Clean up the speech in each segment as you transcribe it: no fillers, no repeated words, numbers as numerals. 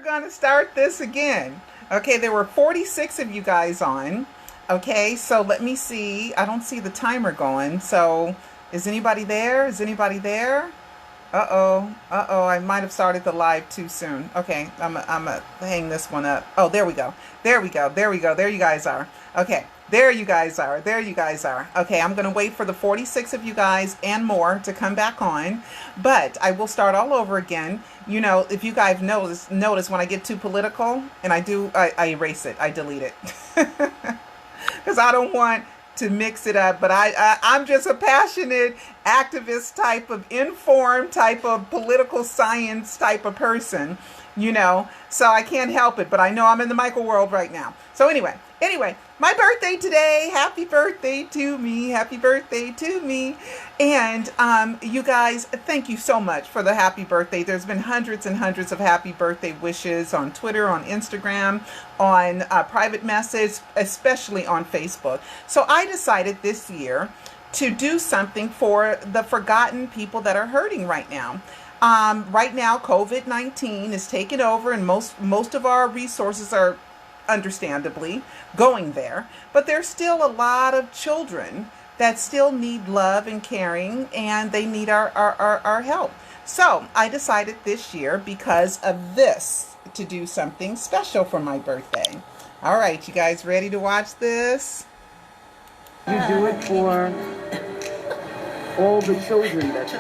going to start this again. Okay, there were 46 of you guys on. Okay, so let me see. I don't see the timer going. So is anybody there? Is anybody there? Uh-oh, I might have started the live too soon. Okay, I'm gonna hang this one up. Oh, there we go. There you guys are. Okay, there you guys are. Okay, I'm gonna wait for the 46 of you guys and more to come back on, but I will start all over again. You know, if you guys notice when I get too political, and I erase it, I delete it. Because I don't want to mix it up, but I'm just a passionate activist type of informed type of political science type of person, you know, so I can't help it, but I know I'm in the Michael world right now. So anyway, my birthday today. Happy birthday to me. And you guys, thank you so much for the happy birthday. There's been hundreds and hundreds of happy birthday wishes on Twitter, on Instagram, on private message, especially on Facebook. So I decided this year to do something for the forgotten people that are hurting right now. Right now, COVID-19 is taking over, and most of our resources are understandably going there, but there's still a lot of children that still need love and caring, and they need our help. So I decided this year, because of this, to do something special for my birthday. All right, you guys ready to watch this? You do it for all the children that you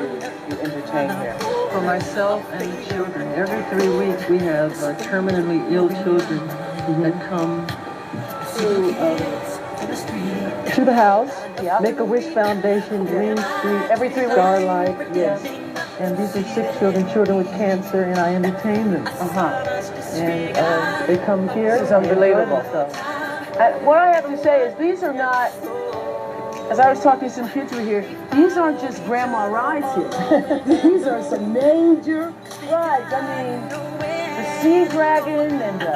entertain here. For myself and the children. Every 3 weeks we have terminally ill children that come to the house. Yeah. Make-A-Wish Foundation, Green Street, every 3 weeks. Starlight, yes. And these are sick children with cancer, and I entertain them. And they come here. It's unbelievable. What I have to say is these are not, as I was talking to some kids who were here, these aren't just grandma rides here. These are some major rides. I mean, the Sea Dragon and the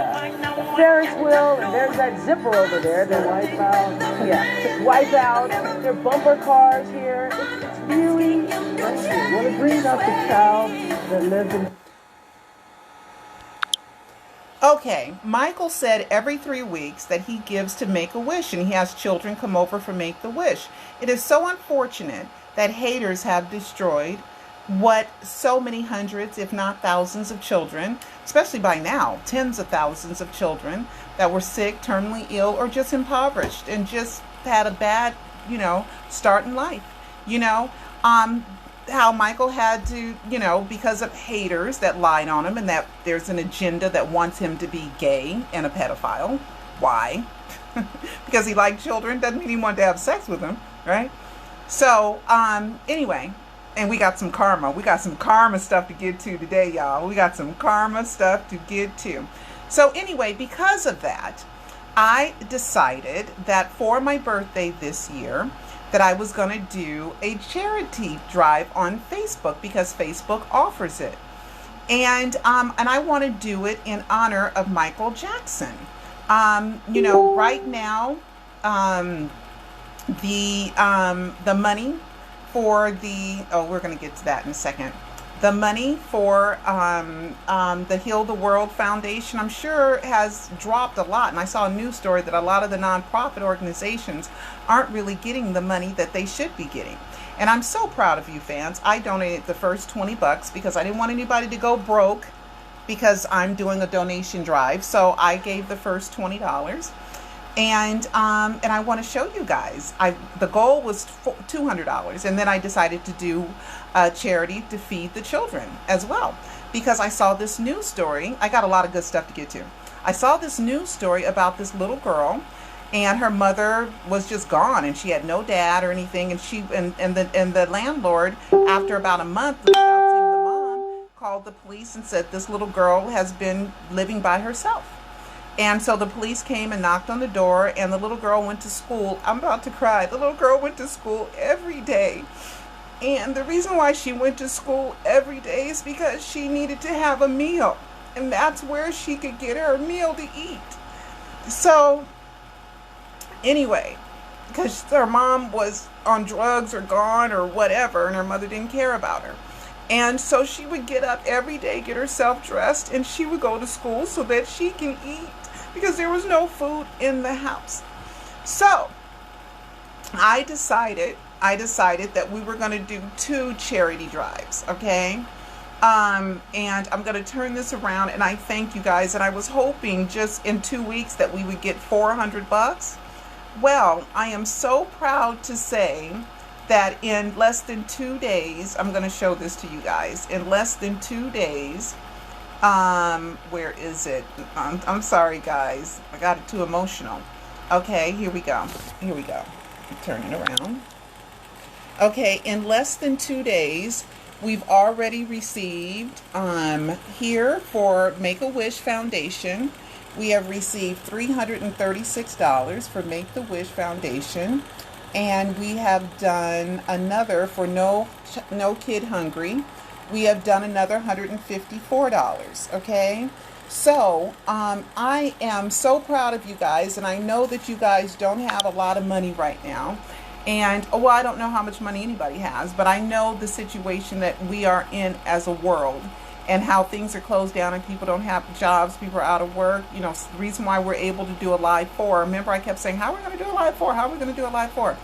Ferris wheel, and there's that zipper over there. The Wipeout. Yeah, Wipeout. There are bumper cars here. It's really nice here. Well, it brings out the child that lives in... Okay, Michael said every 3 weeks that he gives to Make-A-Wish, and he has children come over for Make-A-Wish. It is so unfortunate that haters have destroyed what so many hundreds, if not thousands of children, especially by now, tens of thousands of children that were sick, terminally ill, or just impoverished and just had a bad, start in life. How Michael had to, because of haters that lied on him, and that there's an agenda that wants him to be gay and a pedophile. Why? Because he liked children doesn't mean he wanted to have sex with them, right? So, anyway, and we got some karma. We got some karma stuff to get to today, y'all. We got some karma stuff to get to. So anyway, because of that, I decided that for my birthday this year, that I was going to do a charity drive on Facebook, because Facebook offers it. And I want to do it in honor of Michael Jackson. Right now, the money for we're going to get to that in a second. The money for the Heal the World Foundation, I'm sure, has dropped a lot. And I saw a news story that a lot of the nonprofit organizations aren't really getting the money that they should be getting. And I'm so proud of you fans. I donated the first $20 because I didn't want anybody to go broke, because I'm doing a donation drive. So I gave the first $20. And I want to show you guys. The goal was $200, and then I decided to do a charity to feed the children as well, because I saw this news story. I got a lot of good stuff to get to. I saw this news story about this little girl, and her mother was just gone, and she had no dad or anything. And the landlord, after about a month without seeing the mom, called the police and said this little girl has been living by herself. And so the police came and knocked on the door, and the little girl went to school. I'm about to cry. The little girl went to school every day. And the reason why she went to school every day is because she needed to have a meal. And that's where she could get her meal to eat. So, anyway, because her mom was on drugs or gone or whatever, and her mother didn't care about her. And so she would get up every day, get herself dressed, and she would go to school so that she can eat, because there was no food in the house. So I decided that we were going to do 2 charity drives, okay? And I'm going to turn this around, and I thank you guys. And I was hoping just in 2 weeks that we would get $400. Well, I am so proud to say that in less than 2 days, I'm going to show this to you guys. In less than 2 days, where is it? I'm sorry, guys. I got it too emotional. Okay, here we go. Here we go. Turn it around. Okay, in less than 2 days, we've already received here for Make-A-Wish Foundation. We have received $336 for Make-A-Wish Foundation, and we have done another for No Kid Hungry. We have done another $154. Okay, so I am so proud of you guys, and I know that you guys don't have a lot of money right now. And, well, I don't know how much money anybody has, but I know the situation that we are in as a world, and how things are closed down and people don't have jobs, people are out of work. You know, the reason why we're able to do a live 4. Remember, I kept saying, how are we going to do a live 4? How are we going to do a live 4?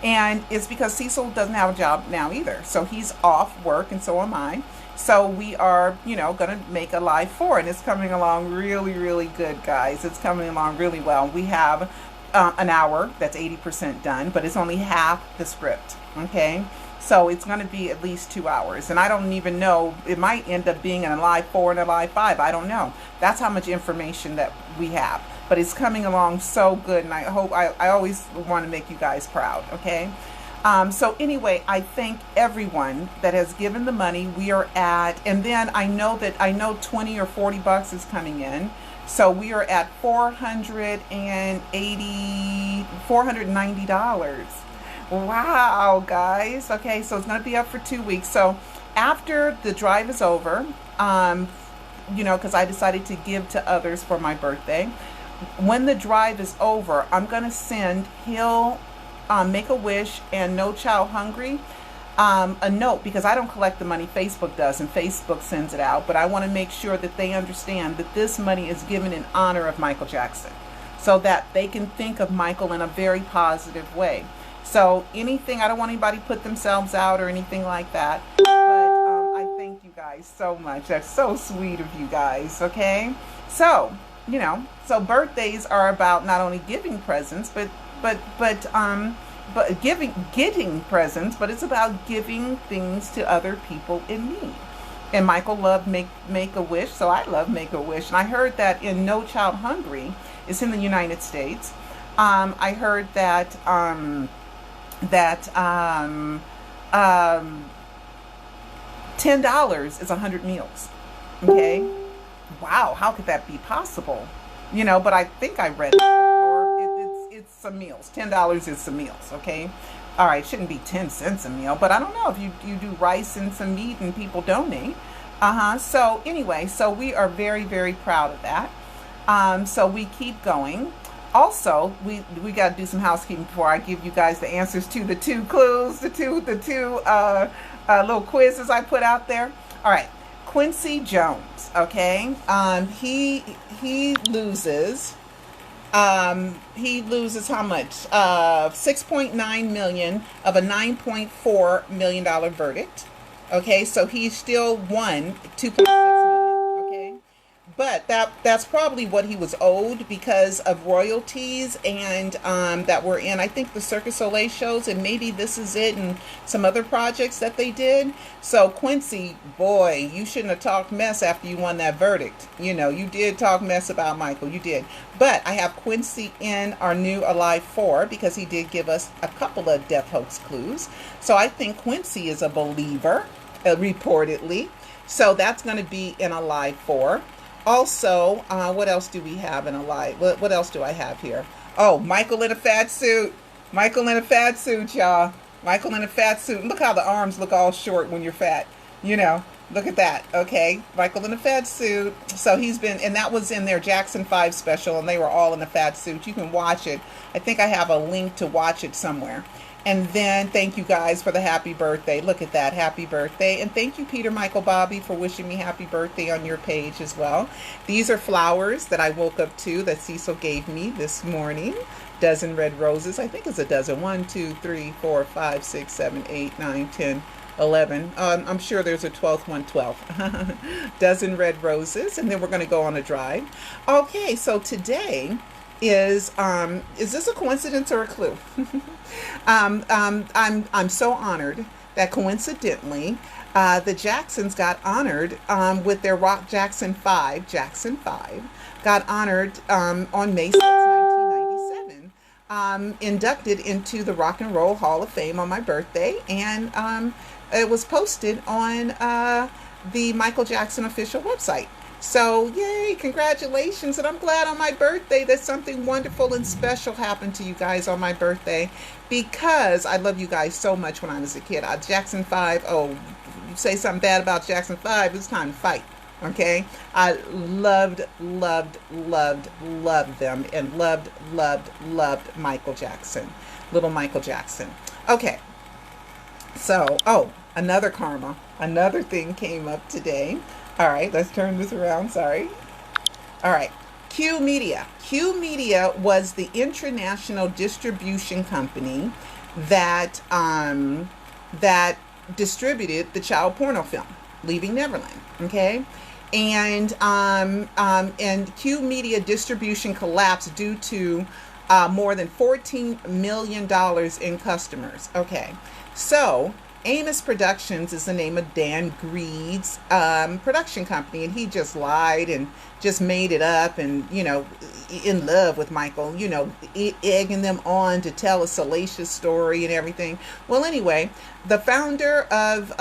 And it's because Cecil doesn't have a job now either. So he's off work, and so am I. So we are, you know, going to make a live 4, and it's coming along really, really good, guys. It's coming along really well. We have an hour that's 80% done, but it's only half the script. Okay, so it's going to be at least 2 hours, and I don't even know, it might end up being in a live 4 and a live 5. I don't know. That's how much information that we have, but it's coming along so good, and I hope, I always want to make you guys proud. Okay, so anyway, I thank everyone that has given the money. We are at, and then I know 20 or 40 bucks is coming in. So we are at $490. Wow, guys. Okay, so it's going to be up for 2 weeks. So after the drive is over, you know, because I decided to give to others for my birthday. When the drive is over, I'm going to send Make-A-Wish and No Child Hungry a note, because I don't collect the money, Facebook does, and Facebook sends it out. But I want to make sure that they understand that this money is given in honor of Michael Jackson, so that they can think of Michael in a very positive way. So anything, I don't want anybody to put themselves out or anything like that. But I thank you guys so much. That's so sweet of you guys. Okay, so you know, so birthdays are about not only giving presents, but getting presents, but it's about giving things to other people in need. And Michael loved Make-A-Wish, so I love Make-A-Wish. And I heard that in No Child Hungry, it's in the United States. I heard that $10 is 100 meals. Okay, wow, how could that be possible? You know, but I think I read it. It's some meals. $10 is some meals. Okay, all right, shouldn't be 10 cents a meal, but I don't know if you do rice and some meat and people donate. So anyway, so we are very, very proud of that. So we keep going. Also, we got to do some housekeeping before I give you guys the answers to the 2 clues, the two little quizzes I put out there. All right, Quincy Jones. Okay, he loses. He loses how much? $6.9 million of a $9.4 million verdict. Okay, so he still won $2.6 million. Okay, but that's probably what he was owed because of royalties and that were in, I think, the Cirque du Soleil shows, and maybe This Is It and some other projects that they did. So Quincy, boy, you shouldn't have talked mess after you won that verdict. You know, you did talk mess about Michael, you did. But I have Quincy in our new Alive 4 because he did give us a couple of death hoax clues. So I think Quincy is a believer, reportedly. So that's going to be in Alive 4. Also, what else do we have in Alive? What else do I have here? Oh, Michael in a fat suit. Michael in a fat suit, y'all. Michael in a fat suit. Look how the arms look all short when you're fat. You know, look at that. Okay, Michael in a fat suit. So he's been, and that was in their Jackson 5 special, and they were all in a fat suit. You can watch it. I think I have a link to watch it somewhere. And then thank you guys for the happy birthday. Look at that, happy birthday. And thank you, Peter Michael Bobby, for wishing me happy birthday on your page as well. These are flowers that I woke up to that Cecil gave me this morning. Dozen red roses. I think it's a dozen. 1, 2, 3, 4, 5, 6, 7, 8, 9, 10, 11. I'm sure there's a 12th one, 12. Dozen red roses. And then we're going to go on a drive. Okay, so today is this a coincidence or a clue? I'm so honored that coincidentally the Jacksons got honored with their Rock Jackson 5 got honored on May 6, 1997, inducted into the Rock and Roll Hall of Fame on my birthday, and it was posted on the Michael Jackson official website. So, yay, congratulations, and I'm glad on my birthday that something wonderful and special happened to you guys on my birthday, because I love you guys so much when I was a kid. Jackson 5, oh, you say something bad about Jackson 5, it's time to fight, okay? I loved them, and loved Michael Jackson, little Michael Jackson. Okay, so, oh, another karma, another thing came up today. All right, let's turn this around. Sorry. All right. Q Media. Q Media was the international distribution company that that distributed the child porno film, Leaving Neverland. Okay, and Q Media distribution collapsed due to more than $14 million in customers. Okay, so Amos Productions is the name of Dan Greed's production company, and he just lied and just made it up, and, you know, in love with Michael, you know, egging them on to tell a salacious story and everything. Well, anyway, the founder of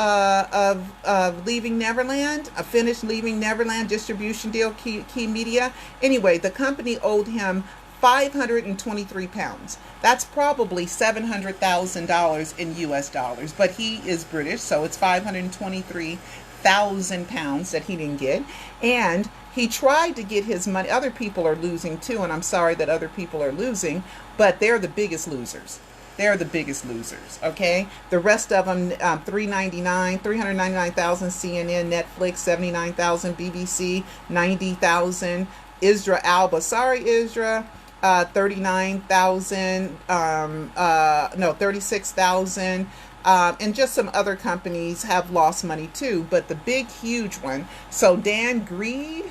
Leaving Neverland, a finished Leaving Neverland distribution deal, Key Media. Anyway, the company owed him 523 pounds. That's probably $700,000 in US dollars, but he is British, so it's 523,000 pounds that he didn't get. And he tried to get his money. Other people are losing too, and I'm sorry that other people are losing, but they're the biggest losers. They're the biggest losers, okay? The rest of them, 399,000 CNN, Netflix, 79,000 BBC, 90,000 Isra Alba. Sorry, Isra. 39,000, 36,000, and just some other companies have lost money too, but the big, huge one. So Dan Greed,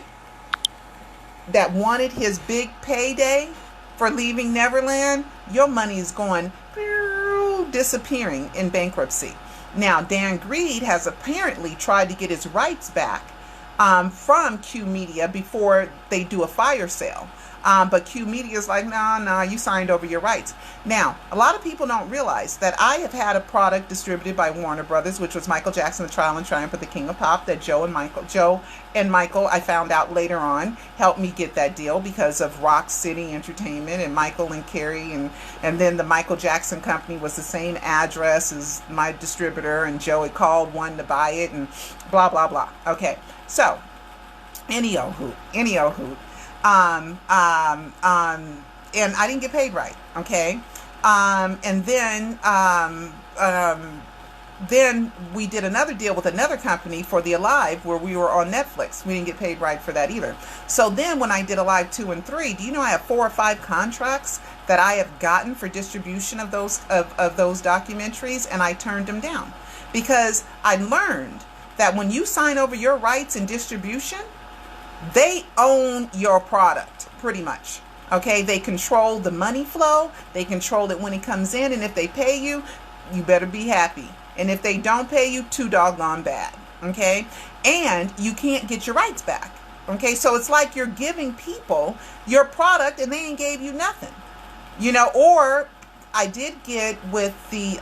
that wanted his big payday for Leaving Neverland, your money is going disappearing in bankruptcy. Now, Dan Greed has apparently tried to get his rights back from Q Media before they do a fire sale. But Q Media is like, no, you signed over your rights. Now, a lot of people don't realize that I have had a product distributed by Warner Brothers, which was Michael Jackson, The Trial and Triumph of the King of Pop, that Joe and Michael, I found out later on, helped me get that deal because of Rock City Entertainment and Michael and Carrie. And then the Michael Jackson company was the same address as my distributor, and Joe had called one to buy it, and blah, blah, blah. Okay, so, any old hoot. And I didn't get paid right, okay? And then we did another deal with another company for the Alive, where we were on Netflix. We didn't get paid right for that either. So then when I did Alive 2 and 3, do you know I have 4 or 5 contracts that I have gotten for distribution of those documentaries, and I turned them down because I learned that when you sign over your rights in distribution, they own your product pretty much. Okay, they control the money flow, they control it when it comes in, and if they pay you, you better be happy. And if they don't pay you, too doggone bad. Okay, and you can't get your rights back. Okay, so it's like you're giving people your product and they ain't gave you nothing. You know, or I did get with the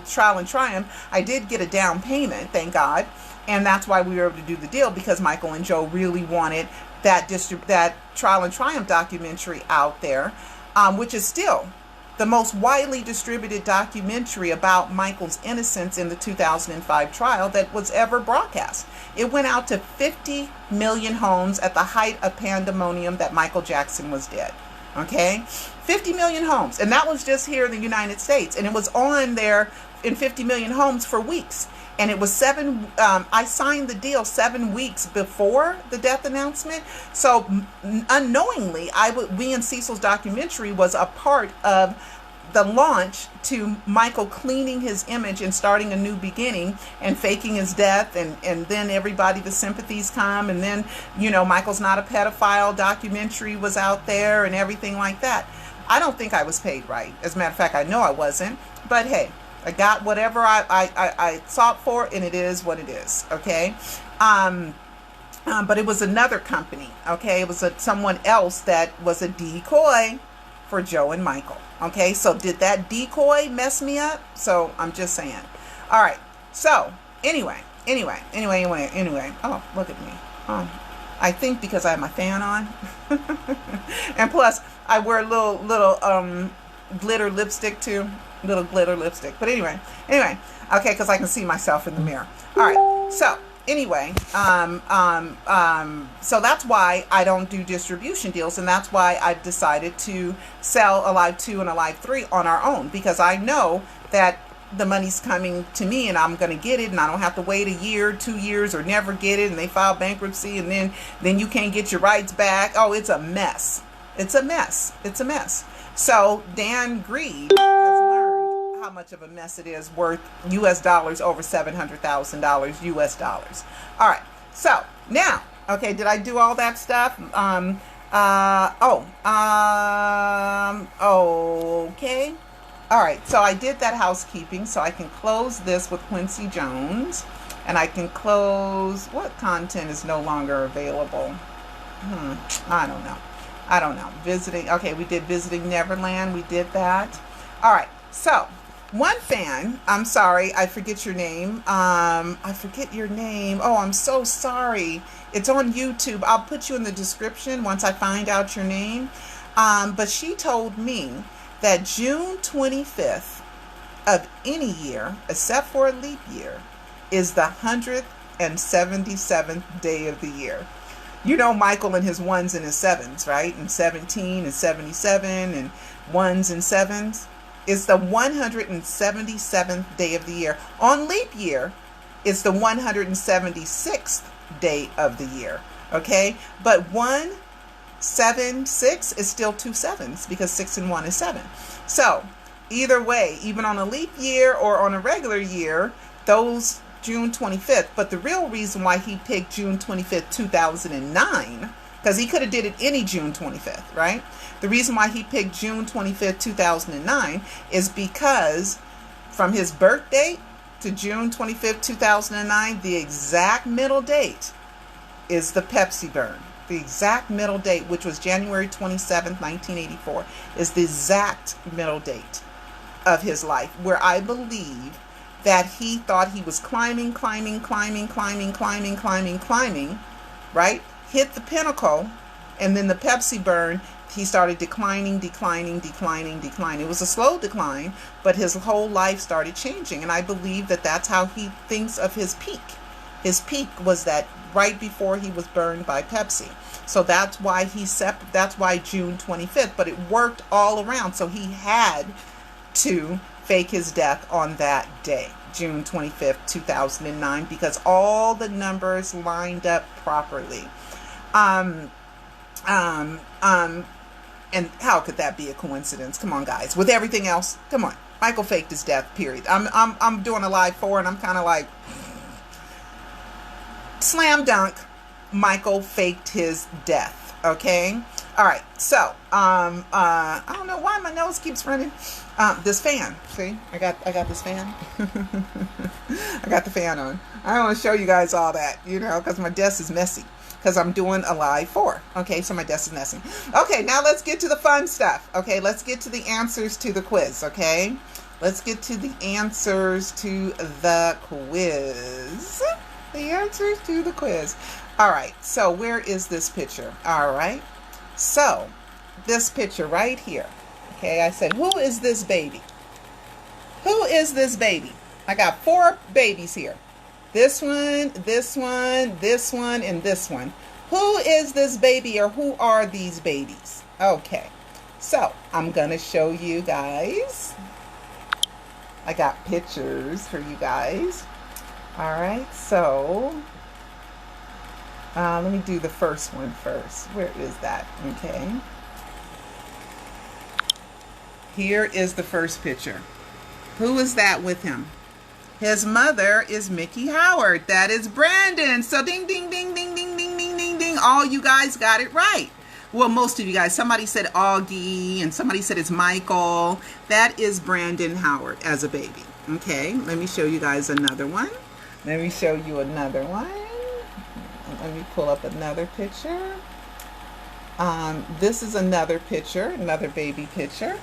Trial and Triumph, I did get a down payment, thank God. And that's why we were able to do the deal, because Michael and Joe really wanted that Trial and Triumph documentary out there, which is still the most widely distributed documentary about Michael's innocence in the 2005 trial that was ever broadcast. It went out to 50 million homes at the height of pandemonium that Michael Jackson was dead. Okay, 50 million homes, and that was just here in the United States, and it was on there in 50 million homes for weeks. And it was I signed the deal 7 weeks before the death announcement. So unknowingly, we and Cecil's documentary was a part of the launch to Michael cleaning his image and starting a new beginning and faking his death. And then everybody, the sympathies come. And then, Michael's Not a Pedophile documentary was out there and everything like that. I don't think I was paid right. As a matter of fact, I know I wasn't. But hey, I got whatever I sought for, and it is what it is, okay? But it was another company, okay? It was someone else that was a decoy for Joe and Michael, okay? So did that decoy mess me up? So I'm just saying. All right. So anyway. Oh, look at me. I think because I have my fan on, and plus I wear a little glitter lipstick too. Little glitter lipstick. But anyway, okay, because I can see myself in the mirror. All right. So anyway, so that's why I don't do distribution deals, and that's why I've decided to sell Alive 2 and Alive 3 on our own, because I know that the money's coming to me and I'm going to get it, and I don't have to wait a year, 2 years, or never get it, and they file bankruptcy, and then you can't get your rights back. Oh, it's a mess. It's a mess. It's a mess. So Dan Greed has learned how much of a mess it is, worth US dollars over $700,000 US dollars. All right. So now, okay, did I do all that stuff? Okay. All right. So I did that housekeeping, so I can close this with Quincy Jones, and I can close, what content is no longer available? I don't know. Visiting. Okay, we did Visiting Neverland. We did that. All right. So, one fan, I'm sorry, I forget your name. I forget your name. Oh, I'm so sorry. It's on YouTube. I'll put you in the description once I find out your name. But she told me that June 25th of any year, except for a leap year, is the 177th day of the year. You know Michael and his ones and his sevens, right? And 17 and 77 and ones and sevens. It's the 177th day of the year. On leap year, it's the 176th day of the year. Okay? But 176 is still 2 sevens, because 6 and 1 is 7. So, either way, even on a leap year or on a regular year, those June 25th, but the real reason why he picked June 25th, 2009, because he could have did it any June 25th, right? The reason why he picked June 25th, 2009 is because from his birth date to June 25th, 2009, the exact middle date is the Pepsi burn. The exact middle date, which was January 27th, 1984, is the exact middle date of his life, where I believe that he thought he was climbing, right? Hit the pinnacle, and then the Pepsi burn, he started declining. It was a slow decline, but his whole life started changing, and I believe that that's how he thinks of his peak. His peak was that right before he was burned by Pepsi. So that's why that's why June 25th, but it worked all around, so he had to fake his death on that day, June 25th, 2009, because all the numbers lined up properly. And how could that be a coincidence? Come on, guys. With everything else, come on. Michael faked his death, period. I'm doing a live 4, and I'm kind of like, slam dunk, Michael faked his death. Okay? All right. So, I don't know why my nose keeps running. This fan, see, I got this fan. I got the fan on. I don't want to show you guys all that, because my desk is messy, because I'm doing a live 4. Okay, so my desk is messy. Okay, now let's get to the fun stuff. Okay, let's get to the answers to the quiz. Okay, let's get to the answers to the quiz. The answers to the quiz. All right, so where is this picture? All right, so this picture right here. Okay, I said, who is this baby? Who is this baby? I got 4 babies here. This one, this one, this one, and this one. Who is this baby, or who are these babies? Okay, So I'm gonna show you guys. I got pictures for you guys. All right, so let me do the first one first. Where is that? Okay. Here is the first picture. Who is that with him? His mother is Mickey Howard. That is Brandon. So ding, ding, ding, ding, ding, ding, ding, ding, ding. All you guys got it right. Well, most of you guys. Somebody said Augie and somebody said it's Michael. That is Brandon Howard as a baby. Okay, let me show you guys another one. Let me show you another one. Let me pull up another picture. This is another picture, another baby picture.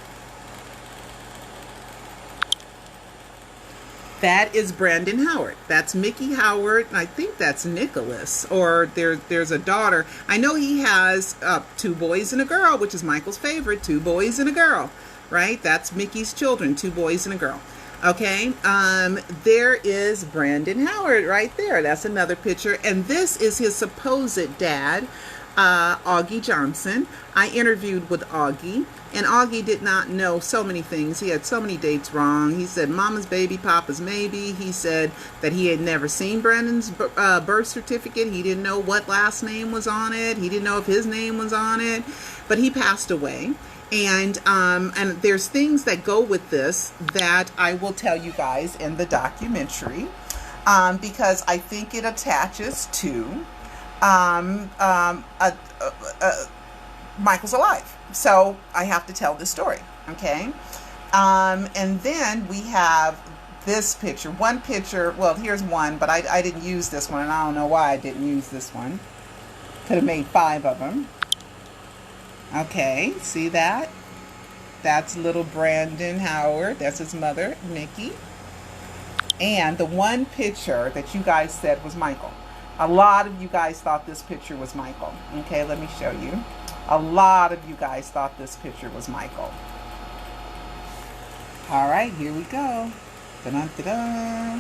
That is Brandon Howard. That's Mickey Howard, and I think that's Nicholas. Or there's a daughter. I know he has 2 boys and a girl, which is Michael's favorite. 2 boys and a girl, right? That's Mickey's children, 2 boys and a girl. Okay, there is Brandon Howard right there. That's another picture. And this is his supposed dad, Augie Johnson. I interviewed with Augie, and Augie did not know so many things. He had so many dates wrong. He said mama's baby, papa's maybe. He said that he had never seen Brandon's birth certificate. He didn't know what last name was on it. He didn't know if his name was on it, but he passed away. And there's things that go with this that I will tell you guys in the documentary, because I think it attaches to Michael's alive. So I have to tell this story, okay? And then we have this picture. One picture, well, here's one, but I didn't use this one, and I don't know why I didn't use this one. Could have made 5 of them. Okay, see that? That's little Brandon Howard. That's his mother, Nikki. And the one picture that you guys said was Michael. A lot of you guys thought this picture was Michael. Okay, let me show you. A lot of you guys thought this picture was Michael. All right, here we go. Da-da-da-da.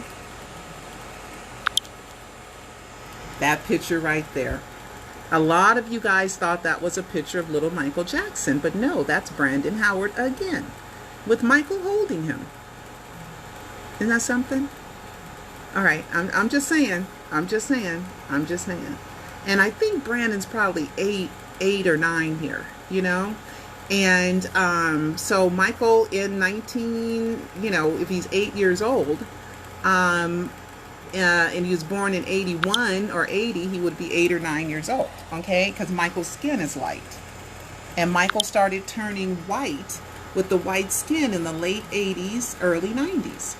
That picture right there. A lot of you guys thought that was a picture of little Michael Jackson, but no, that's Brandon Howard again, with Michael holding him. Isn't that something? All right, I'm just saying. I'm just saying. And I think Brandon's probably 8 or 9 here, you know? And so Michael in 19, you know, if he's 8 years old, and he was born in 81 or 80, he would be 8 or 9 years old, okay? Because Michael's skin is light. And Michael started turning white with the white skin in the late 80s, early 90s,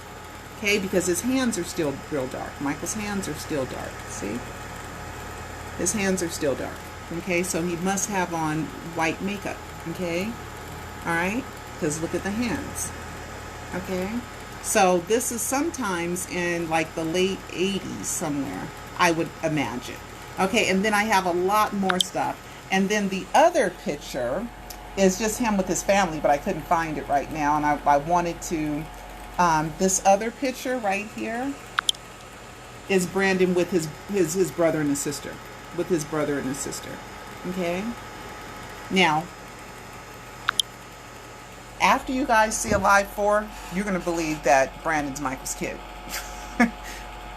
okay? Because his hands are still real dark. Michael's hands are still dark, see? His hands are still dark, okay? So he must have on white makeup, okay? All right? Because look at the hands, okay? So this is sometimes in like the late 80s somewhere, I would imagine. Okay, and then I have a lot more stuff. And then the other picture is just him with his family, but I couldn't find it right now. And I wanted to, this other picture right here is Brandon with his brother and his sister. With his brother and his sister. Okay? Now, after you guys see Alive 4, you're going to believe that Brandon's Michael's kid.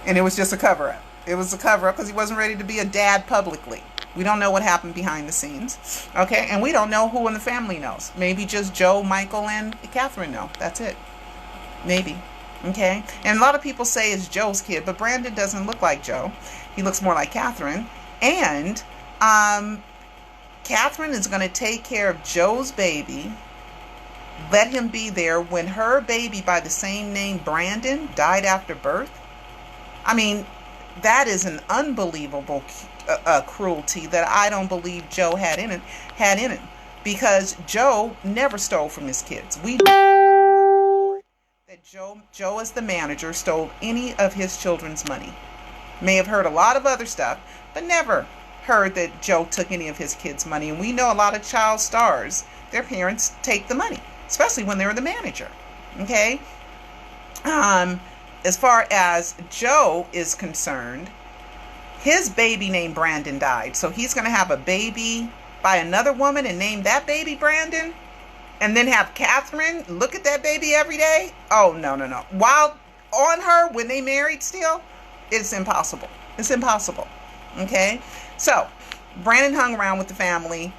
And it was just a cover-up. It was a cover-up because he wasn't ready to be a dad publicly. We don't know what happened behind the scenes. Okay? And we don't know who in the family knows. Maybe just Joe, Michael, and Catherine know. That's it. Maybe. Okay? And a lot of people say it's Joe's kid, but Brandon doesn't look like Joe. He looks more like Catherine. And Catherine is going to take care of Joe's baby. Let him be there when her baby by the same name, Brandon, died after birth. I mean, that is an unbelievable cruelty that I don't believe Joe had in it, because Joe never stole from his kids. We report that Joe as the manager stole any of his children's money. May have heard a lot of other stuff, but never heard that Joe took any of his kids' money. And we know a lot of child stars, their parents take the money, especially when they're the manager. Okay? As far as Joe is concerned, his baby named Brandon died. So he's going to have a baby by another woman and name that baby Brandon? and then have Catherine look at that baby every day? Oh, no, no, no. While on her, when they married still, it's impossible. It's impossible. Okay? So, Brandon hung around with the family,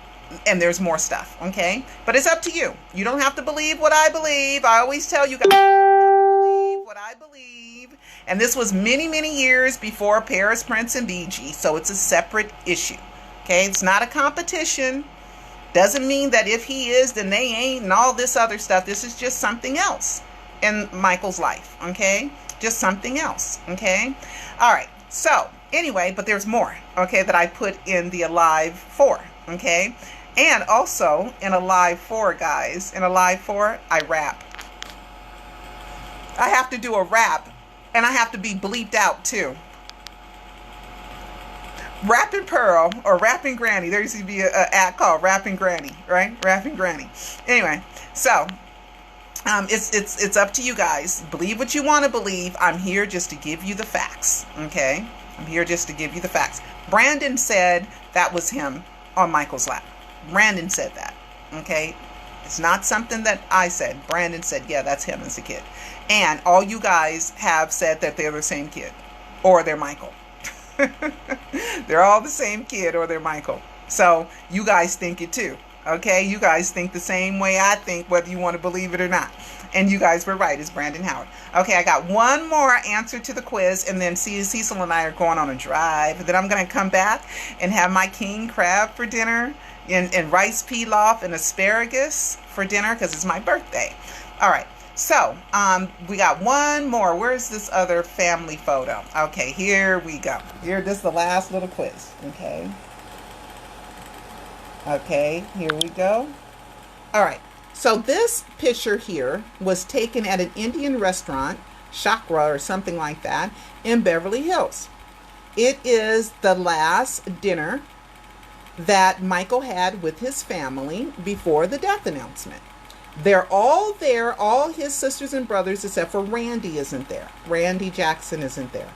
and there's more stuff. Okay? But it's up to you. You don't have to believe what I believe. I always tell you guys, you don't have to believe what I believe. And this was many, many years before Paris, Prince, and BG. So it's a separate issue. Okay? It's not a competition. Doesn't mean that if he is, then they ain't, and all this other stuff. This is just something else in Michael's life, okay? Just something else, okay? All right, so anyway, but there's more, okay, that I put in the Alive 4, okay? And also in Alive 4, guys, in Alive 4, I rap. I have to do a rap, and I have to be bleeped out too. Rapping Pearl or Rapping Granny. There used to be an ad called Rapping Granny, right? Rapping Granny. Anyway, so it's up to you guys. Believe what you want to believe. I'm here just to give you the facts, okay? I'm here just to give you the facts. Brandon said that was him on Michael's lap. Brandon said that, okay? It's not something that I said. Brandon said, yeah, that's him as a kid. And all you guys have said that they're the same kid or they're Michael. They're all the same kid or they're Michael. So you guys think it too. Okay, you guys think the same way I think, whether you want to believe it or not. And you guys were right, it's Brandon Howard. Okay, I got one more answer to the quiz, and then Cecil and I are going on a drive. And then I'm going to come back and have my king crab for dinner, and rice pilaf and asparagus for dinner because it's my birthday. All right. So, we got one more. Where's this other family photo? Okay, here we go. This is the last little quiz. Okay, here we go. All right. So this picture here was taken at an Indian restaurant, Chakra or something like that, in Beverly Hills. It is the last dinner that Michael had with his family before the death announcement. They're all there, all his sisters and brothers, except for Randy isn't there. Randy Jackson isn't there.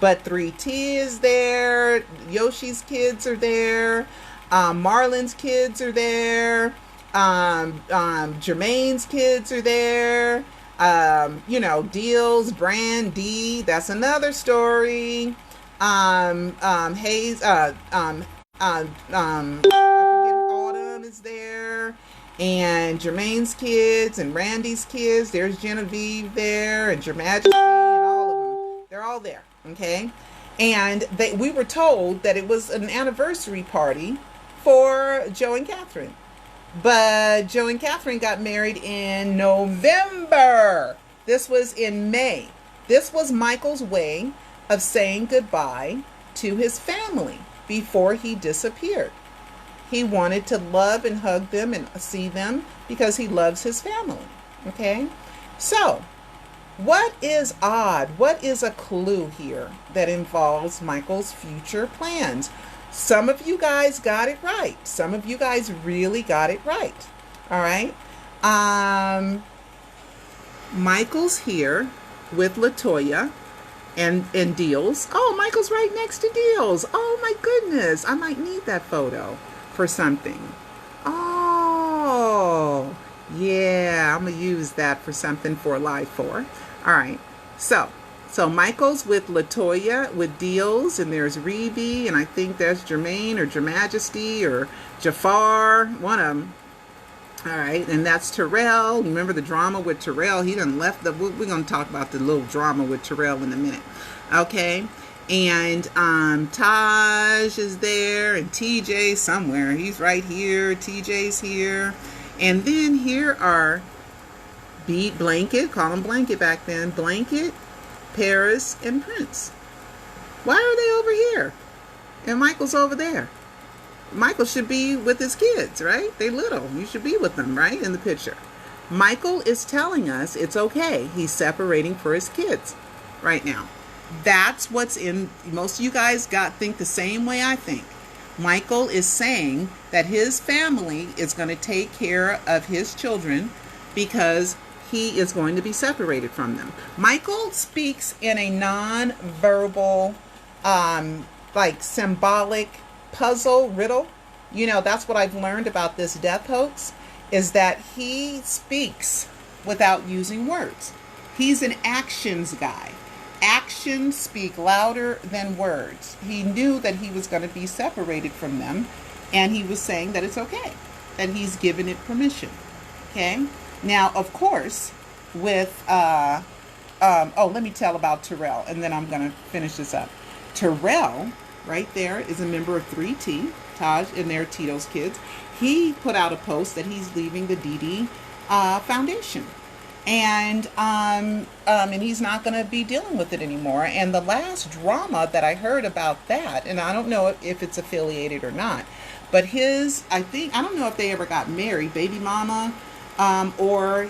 But 3T is there, Yoshi's kids are there, Marlon's kids are there, Jermaine's kids are there, Deals, Brand, D, that's another story. Hayes, I forget, Autumn is there. And Jermaine's kids and Randy's kids. There's Genevieve there and Your Majesty and all of them. They're all there, okay? And we were told that it was an anniversary party for Joe and Catherine. But Joe and Catherine got married in November. This was in May. This was Michael's way of saying goodbye to his family before he disappeared. He wanted to love and hug them and see them because he loves his family. Okay? So, what is odd? What is a clue here that involves Michael's future plans? Some of you guys got it right. Some of you guys really got it right. All right? Michael's here with LaToya and Deals. Oh, Michael's right next to Deals. Oh, my goodness. I might need that photo for something. Oh, yeah, I'm gonna use that for something for Live 4. All right, so Michael's with LaToya, with Deals, and there's Reby, and I think that's Jermaine or Your Majesty or Jafar, one of them. All right, and that's Terrell. Remember the drama with Terrell? He done left. We're gonna talk about the little drama with Terrell in a minute. Okay. And Taj is there, and TJ somewhere. He's right here. TJ's here. And then here are Blanket, call him Blanket back then. Blanket, Paris, and Prince. Why are they over here? And Michael's over there. Michael should be with his kids, right? They little. You should be with them, right? In the picture. Michael is telling us it's okay. He's separating for his kids right now. That's what's in. Most of you guys think the same way I think. Michael is saying that his family is going to take care of his children because he is going to be separated from them. Michael speaks in a non-verbal, like symbolic puzzle riddle. That's what I've learned about this death hoax, is that he speaks without using words. He's an actions guy. Actions speak louder than words. He knew that he was going to be separated from them, and he was saying that it's okay, that he's given it permission. Okay? Now, of course, with, let me tell about Terrell, and then I'm going to finish this up. Terrell, right there, is a member of 3T, Taj, and they're Tito's kids. He put out a post that he's leaving the DD Foundation. And he's not going to be dealing with it anymore. And the last drama that I heard about that, and I don't know if it's affiliated or not, but I don't know if they ever got married, baby mama, or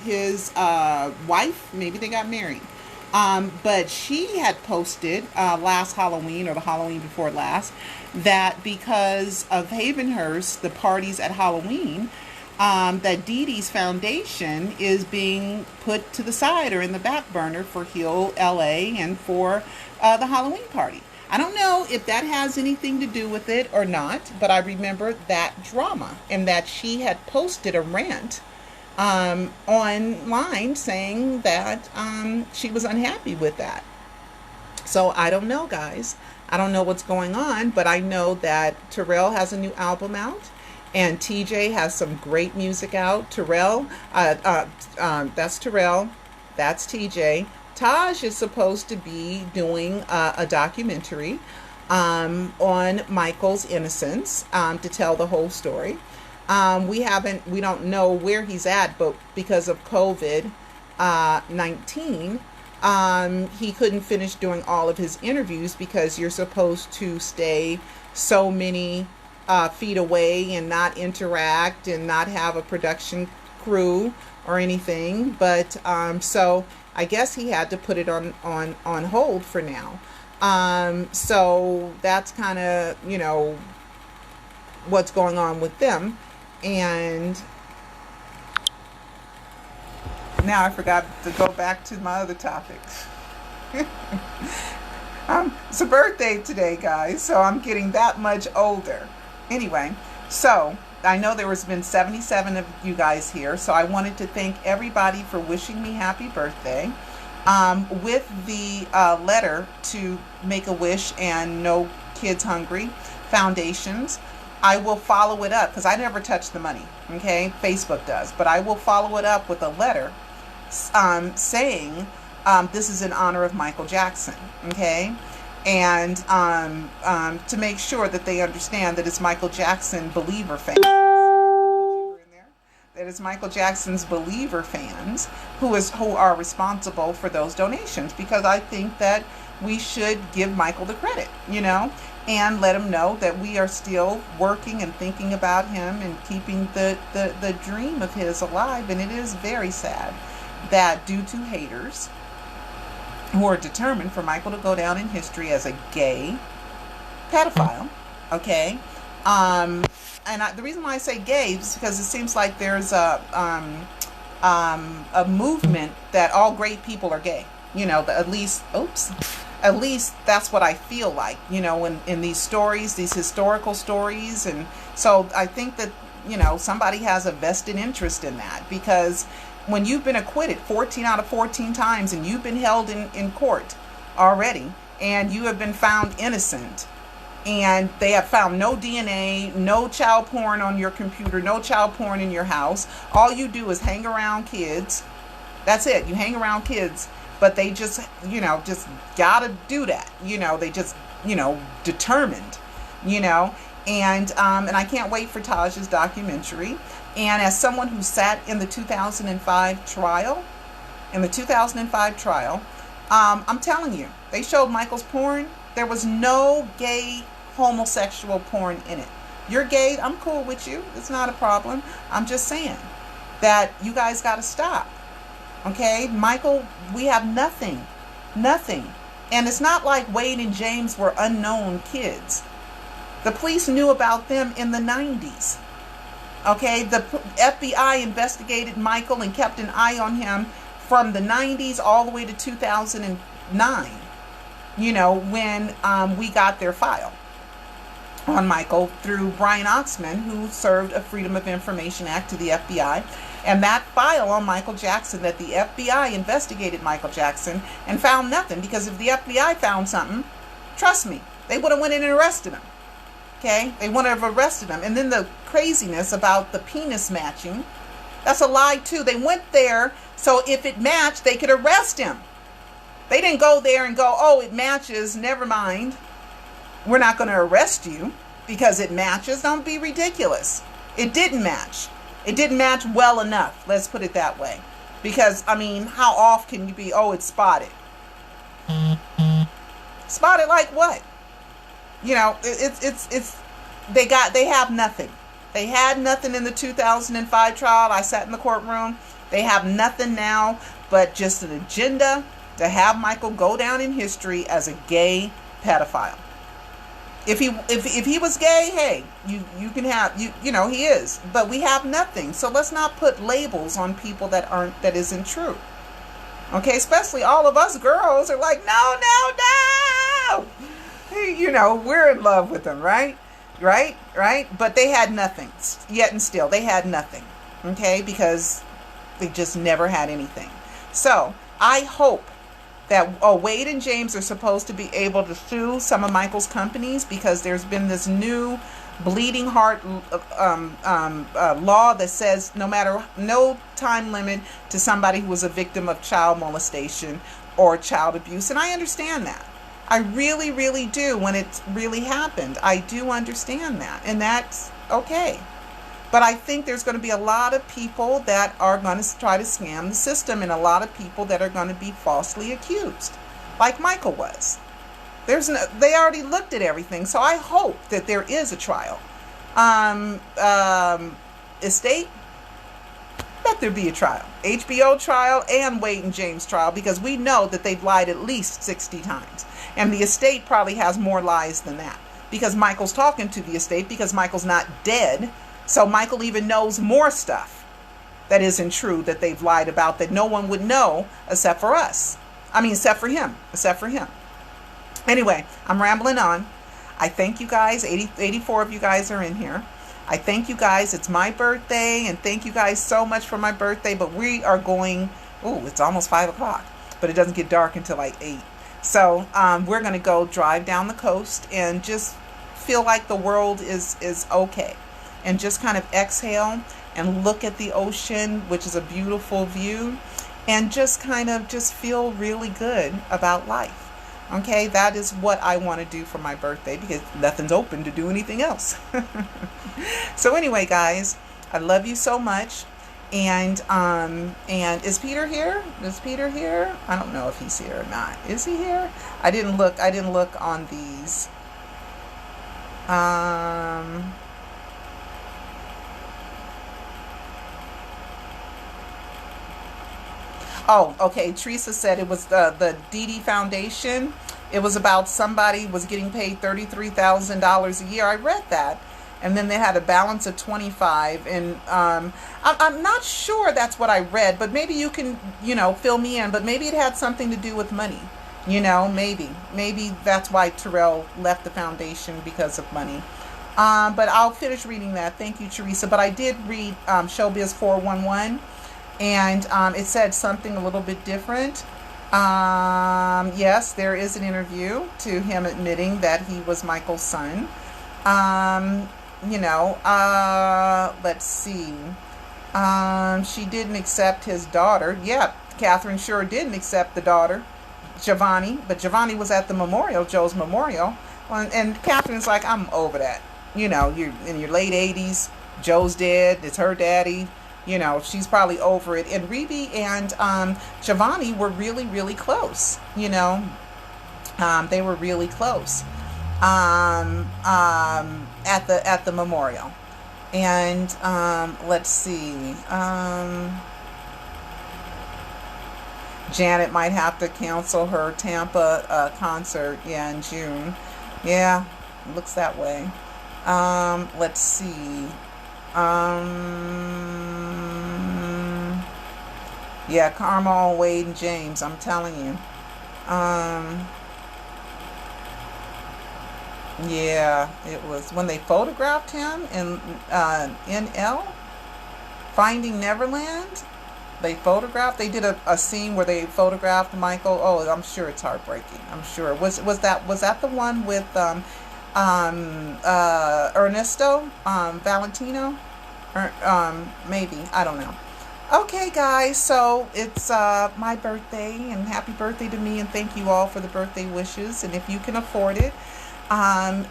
his wife, maybe they got married. But she had posted last Halloween, or the Halloween before last, that because of Havenhurst, the parties at Halloween, that Dee Dee's foundation is being put to the side or in the back burner for Heal LA and for the Halloween party. I don't know if that has anything to do with it or not, but I remember that drama, and that she had posted a rant online saying that she was unhappy with that. So I don't know, guys. I don't know what's going on, but I know that Terrell has a new album out. And TJ has some great music out. Terrell, that's Terrell. That's TJ. Taj is supposed to be doing a documentary on Michael's innocence to tell the whole story. We don't know where he's at, but because of COVID-19, he couldn't finish doing all of his interviews because you're supposed to stay so many feet away and not interact and not have a production crew or anything. But so I guess he had to put it on hold for now. So that's kind of, what's going on with them. And now I forgot to go back to my other topics. It's a birthday today, guys, so I'm getting that much older. Anyway, so I know there has been 77 of you guys here, so I wanted to thank everybody for wishing me happy birthday. With the letter to Make-A-Wish and No Kids Hungry foundations, I will follow it up, because I never touch the money, okay? Facebook does. But I will follow it up with a letter saying this is in honor of Michael Jackson, okay? And to make sure that they understand that it's Michael Jackson believer fans. That it's Michael Jackson's believer fans who are responsible for those donations, because I think that we should give Michael the credit, and let him know that we are still working and thinking about him and keeping the dream of his alive. And it is very sad that due to haters who are determined for Michael to go down in history as a gay pedophile, okay? And the reason why I say gay is because it seems like there's a movement that all great people are gay. At least that's what I feel like, in these stories, these historical stories. And so I think that, somebody has a vested interest in that, because when you've been acquitted 14 out of 14 times and you've been held in court already and you have been found innocent, and they have found no DNA, no child porn on your computer, no child porn in your house, all you do is hang around kids. That's it. You hang around kids, but they just gotta do that. They just, determined, and I can't wait for Taj's documentary. And as someone who sat in the 2005 trial, I'm telling you, they showed Michael's porn. There was no gay homosexual porn in it. You're gay, I'm cool with you. It's not a problem. I'm just saying that you guys got to stop. Okay? Michael, we have nothing. And it's not like Wade and James were unknown kids. The police knew about them in the 90s. Okay, the FBI investigated Michael and kept an eye on him from the 90s all the way to 2009, when we got their file. on Michael through Brian Oxman, who served a Freedom of Information Act to the FBI. And that file on Michael Jackson, that the FBI investigated Michael Jackson and found nothing. Because if the FBI found something, trust me, they would have went in and arrested him. Okay? They would have arrested him. And then the craziness about the penis matching, that's a lie too. They went there so if it matched, they could arrest him. They didn't go there and go, oh, it matches, never mind. We're not going to arrest you because it matches. Don't be ridiculous. It didn't match. It didn't match well enough. Let's put it that way. Because, I mean, how off can you be? Oh, it's spotted. Spotted like what? You know, they have nothing. They had nothing in the 2005 trial. I sat in the courtroom. They have nothing now but just an agenda to have Michael go down in history as a gay pedophile. If he was gay, hey, you can have, you know, he is, but we have nothing. So let's not put labels on people that isn't true. Okay, especially all of us girls are like, no. You know, we're in love with them, right? But they had nothing. Yet and still, they had nothing. Okay, because they just never had anything. So I hope that Wade and James are supposed to be able to sue some of Michael's companies because there's been this new bleeding heart law that says no time limit to somebody who was a victim of child molestation or child abuse. And I understand that. I really, really do. When it really happened, I do understand that. And that's okay. But I think there's going to be a lot of people that are going to try to scam the system and a lot of people that are going to be falsely accused, like Michael was. They already looked at everything, so I hope that there is a trial. Estate, let there be a trial. HBO trial and Wade and James trial, because we know that they've lied at least 60 times. And the estate probably has more lies than that, because Michael's talking to the estate, because Michael's not dead. So Michael even knows more stuff that isn't true that they've lied about that no one would know except for us. I mean, except for him. Anyway, I'm rambling on. I thank you guys. 84 of you guys are in here. I thank you guys. It's my birthday, and thank you guys so much for my birthday. But we are going, it's almost 5 o'clock, but it doesn't get dark until like 8. So we're going to go drive down the coast and just feel like the world is okay. And just kind of exhale and look at the ocean, which is a beautiful view, and just kind of just feel really good about life. Okay, that is what I want to do for my birthday, because nothing's open to do anything else. So anyway, guys, I love you so much. And is Peter here? I don't know if he's here or not. Is he here? I didn't look on these. Oh, okay. Teresa said it was the Dee Foundation. It was about somebody was getting paid $33,000 a year. I read that. And then they had a balance of 25. And I'm not sure that's what I read, but maybe you can, fill me in. But maybe it had something to do with money. Maybe that's why Terrell left the foundation, because of money. But I'll finish reading that. Thank you, Teresa. But I did read Showbiz 411. And it said something a little bit different. Yes, there is an interview to him admitting that he was Michael's son. Let's see. She didn't accept his daughter. Yeah, Catherine sure didn't accept the daughter, Giovanni. But Giovanni was at the memorial, Joe's memorial. And Catherine's like, I'm over that. You're in your late 80s. Joe's dead. It's her daddy. She's probably over it. And Rebe and Giovanni were really, really close. They were really close at the memorial. And let's see. Janet might have to cancel her Tampa concert, in June. Yeah, looks that way. Let's see. Yeah, Carmel, Wade, and James, I'm telling you. Yeah, it was when they photographed him in NL, Finding Neverland. They did a scene where they photographed Michael. Oh, I'm sure it's heartbreaking. I'm sure. Was that the one with Ernesto Valentino? Or maybe, I don't know. Okay, guys, so it's my birthday, and happy birthday to me, and thank you all for the birthday wishes. And if you can afford it,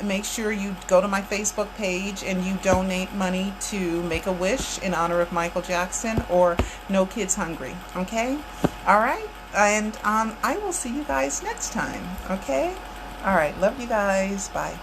make sure you go to my Facebook page and you donate money to Make-A-Wish in honor of Michael Jackson or No Kids Hungry. Okay? All right? And I will see you guys next time. Okay? All right. Love you guys. Bye.